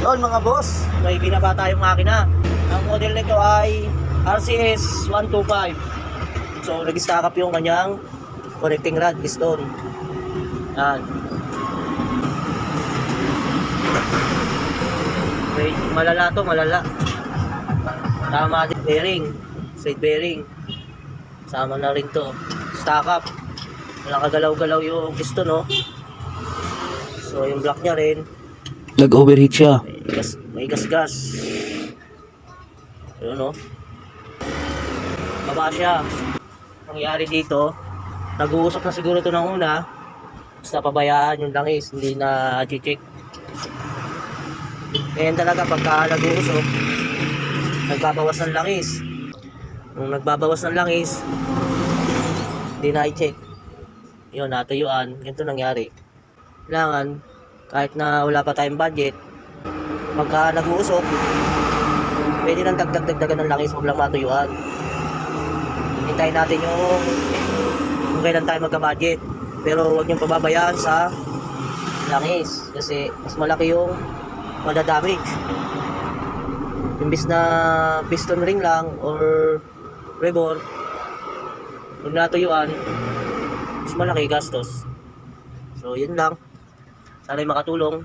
Yun mga boss, may binaba tayong makina. Ang model nito ay RCS 125. So nag-stack up yung kanyang connecting rod piston. Yan. Okay, malala to, malala. Tama din bearing, side bearing. Sama na rin to. Stack up. Nakagalaw-galaw yung piston, no? So yung block niya rin Nag-overheat siya. may gas-gas. Yun, no? Baba siya. Nangyari dito, nag-uusap na siguro ito ng una, basta pabayaan yung langis, hindi na check. Ngayon talaga pagka nag-uusap, nagbabawas ng langis. Nung nagbabawas ng langis, hindi na i-check. Yun, natuyuan. Ganito nangyari. Kailangan, kahit na wala pa tayong budget, pagka nag-uusok, pwede nang dagdagan ng langis, huwag lang matuyuan. Hintayin natin yung kailan tayo magka-budget. Pero huwag niyong pababayaan sa langis kasi mas malaki yung madadamage. Imbis na piston ring lang or rebor, huwag natuyuan, mas malaki gastos. So yun lang. Sana'y makatulong.